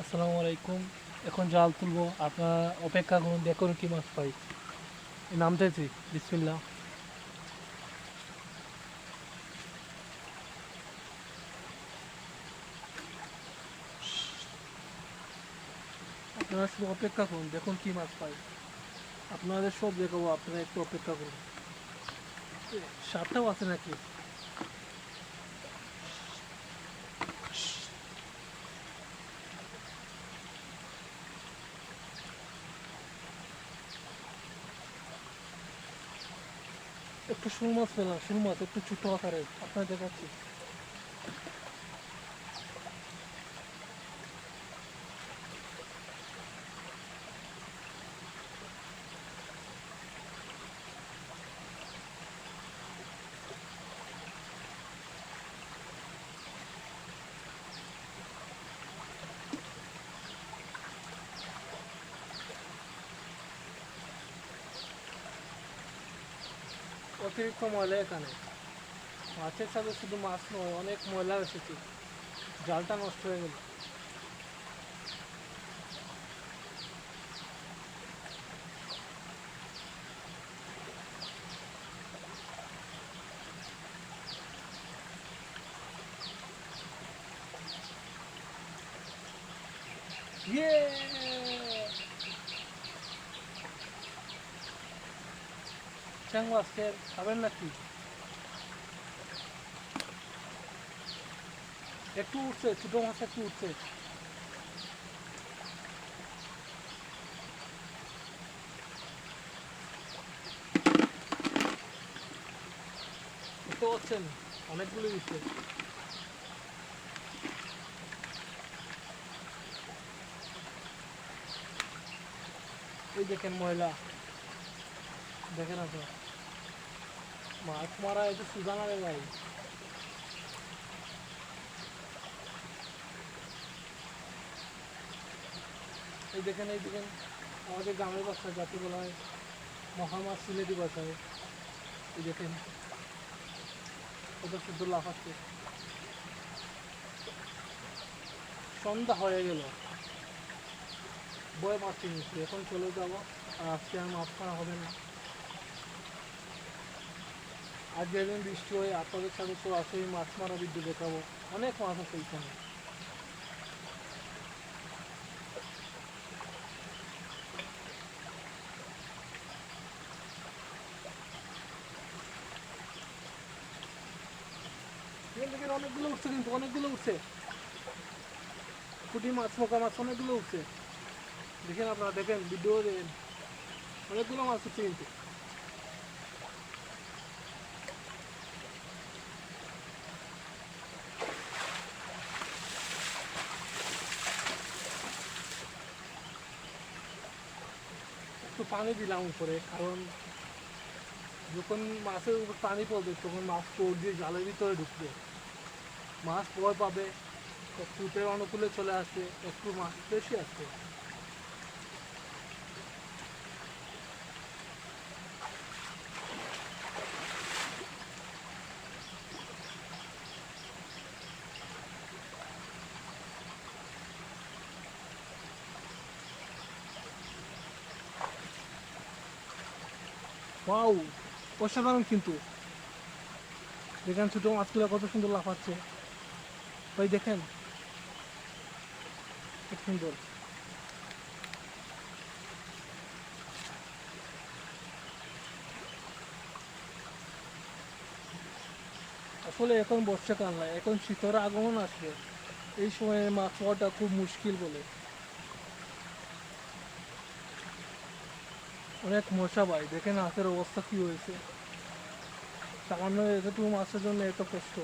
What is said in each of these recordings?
আসসালামু আলাইকুম। এখন জাল তুলবো, আপনারা অপেক্ষা করুন, দেখুন কি মাছ পাই। নামতেছি। বিসমিল্লাহ। আপনারা শুধু অপেক্ষা করুন, দেখুন কি মাছ পাই। আপনাদের সব দেখাবো, আপনারা একটু অপেক্ষা করুন। সাতটাও আছে নাকি? একটু শোল মাছ পেলাম, শোল মাছ একটু ছোট আকারের, আপনার দেখাচ্ছি। অতিরিক্ত ময়লা এখানে, মাছের সাথে শুধু মাছ নয়, অনেক ময়লা এসেছে, জালটা নষ্ট হয়ে গেল। ইয়ে, চ্যাং মাছের খাবেন নাকি? একটু উঠছে, ছোটো মাছ একটু উঠছে। বুঝতে পারছেন, অনেকগুলো উঠছে। এই দেখেন ময়লা, দেখেন আপনার। মাছ মারা একটু সুজা না রে ভাই। এই দেখেন, এই দেখেন, আমাদের গ্রামের ভাষায় যাতে বলা হয় মহামাছ, সিলেটি ভাষায়। এই দেখেন কত সুন্দর লাফাচ্ছে। সন্ধ্যা হয়ে গেল, বয়ে মাছ নিচ্ছি, এখন চলে যাবো। আর আজকে আর মাছ খাওয়া হবে না। আজ যেদিন বৃষ্টি হয়ে আপনাদের সাথে সরাসরি মাছ মারা বিদ্যুৎ দেখাবো। অনেক মাছ আছে এখানে। দেখেন দেখেন, অনেকগুলো উঠছে, কিন্তু অনেকগুলো উঠছে। পুঁটি মাছ, পোকা মাছ অনেকগুলো উঠছে। দেখেন আপনারা, দেখেন ভিডিও দেখেন, অনেকগুলো মাছ উঠছে কিন্তু। একটু পানি দিলাম উপরে, কারণ যখন মাছের উপর পানি পড়বে তখন মাছ পড় দিয়ে জালের ভিতরে ঢুকবে, মাছ ভয় পাবে, ফুটের অনুকূলে চলে আসবে, একটু মাছ বেশি আসবে। ওয়াও, অসাধারণ কিন্তু। দেখেন ছোটো মাছগুলো কত সুন্দর লাফাচ্ছে ভাই, দেখেন খুব সুন্দর। আসলে এখন বর্ষাকাল নয়, এখন শীতের আগমন আসবে। এই সময় মাছ পাওয়াটা খুব মুশকিল বলে। অনেক মশা ভাই, দেখেন হাতের অবস্থা কি হয়েছে। সামান্য এতটুকু মাছের জন্য এত কষ্ট।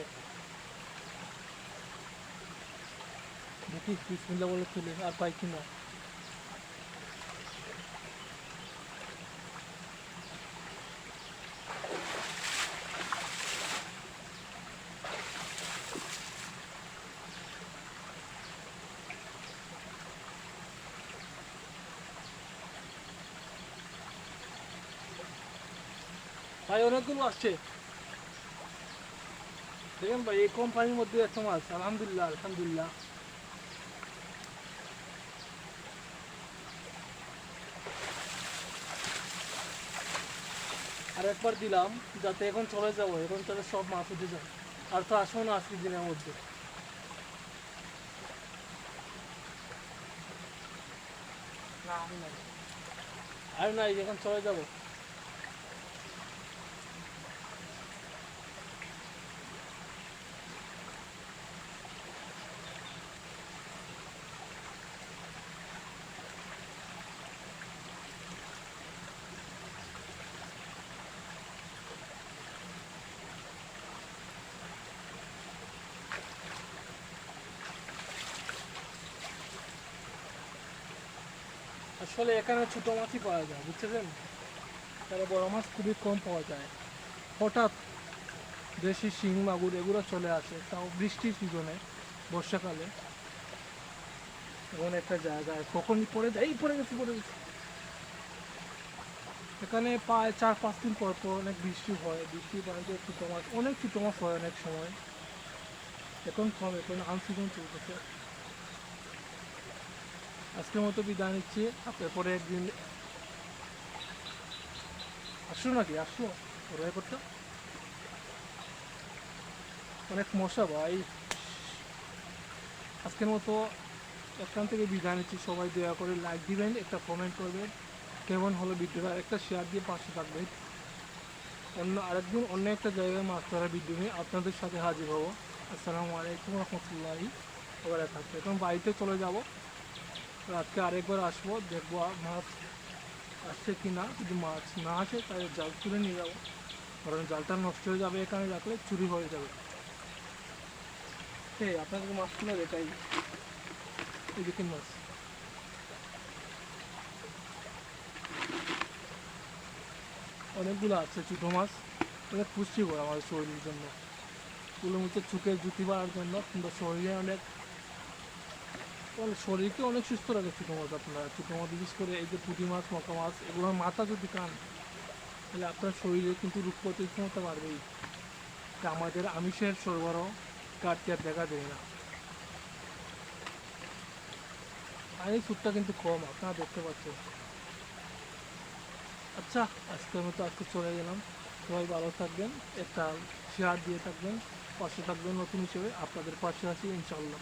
দেখি বিসমিল্লাহ বলে তুলে আর পাই কিনা। ভাই অনেকগুলো আসছে। দেখেন ভাই, এই কোম্পানির মধ্যে একটা মাছ, আলহামদুলিল্লাহ আলহামদুলিল্লাহ। আর একবার দিলাম যাতে এখন চলে যাবো, এখন তাহলে সব মাছ উঠে যায়। আর তো আসবো না আজকের দিনের মধ্যে। না আমি নাই। আর নাই, এখন চলে যাবো। আসলে এখানে ছোটো মাছই পাওয়া যায়, বুঝছেন? তাহলে বড় মাছ খুবই কম পাওয়া যায়। হঠাৎ দেশি শিং মাগুর এগুলো চলে আসে, তাও বৃষ্টির সিজনে, বর্ষাকালে। এমন একটা জায়গায় কখনই পড়ে যায়, এই পড়ে গেছে। এখানে প্রায় 4-5 দিন পর পর অনেক বৃষ্টি হয়, বৃষ্টির পানিতে ছোটো মাছ, অনেক ছোটো মাছ হয় অনেক সময়। এখন কম, এখন আনসিজন চলতেছে। আজকের মতো বিদায় নিচ্ছি, আপনার পরে একদিন আসছো নাকি, আসছো রয়ে করতে। অনেক মশা ভাই। আজকের মতো এখান থেকে বিদায় নিচ্ছি। সবাই দয়া করে লাইক দিবেন, একটা কমেন্ট করবেন কেমন হলো ভিডিওটা, একটা শেয়ার দিয়ে পাশে থাকবেন। আরেকদিন অন্য একটা জায়গায় মাছ ধরার ভিডিও নিয়ে আপনাদের সাথে হাজির হব। আসসালামু আলাইকুম রহমতুল্লাহি বারাকাতুহু। এখন বাড়িতে চলে যাব, রাতকে আরেকবার আসবো, দেখবো মাছ আসছে কি না। যদি মাছ না আসে তাহলে জাল তুলে নিয়ে যাবো, কারণ জালটা নষ্ট হয়ে যাবে, এখানে রাখলে চুরি হয়ে যাবে। এই আপনাদের মাছ তুলে দেখাই, এই দেখুন মাছ অনেকগুলো আছে, ছোটো মাছ। অনেক পুষ্টিকর আমাদের শরীরের জন্য, এগুলোর মধ্যে চোখের জুতি বাড়ার জন্য কিংবা শরীরে অনেক, শরীরকে অনেক সুস্থ রাখে ছোটো মাছ। আপনারা ছোটো মাছ বিশেষ করে এই যে পুঁটি মাছ, মকা মাছ, এগুলোর মাথা যদি খান তাহলে আপনার শরীরে কিন্তু রোগ প্রতিরোধ ক্ষমতা বাড়বেই। তা আমাদের আমিষের সরবরাহ ঘাটতি আর দেখা দেয় না। পানির সুটটা কিন্তু কম, আপনারা দেখতে পাচ্ছেন। আচ্ছা, আজকে চলে গেলাম। সবাই ভালো থাকবেন, একটা শেয়ার দিয়ে থাকবেন, পাশে থাকবেন নতুন হিসেবে, আপনাদের পাশে আছি ইনশাল্লাহ।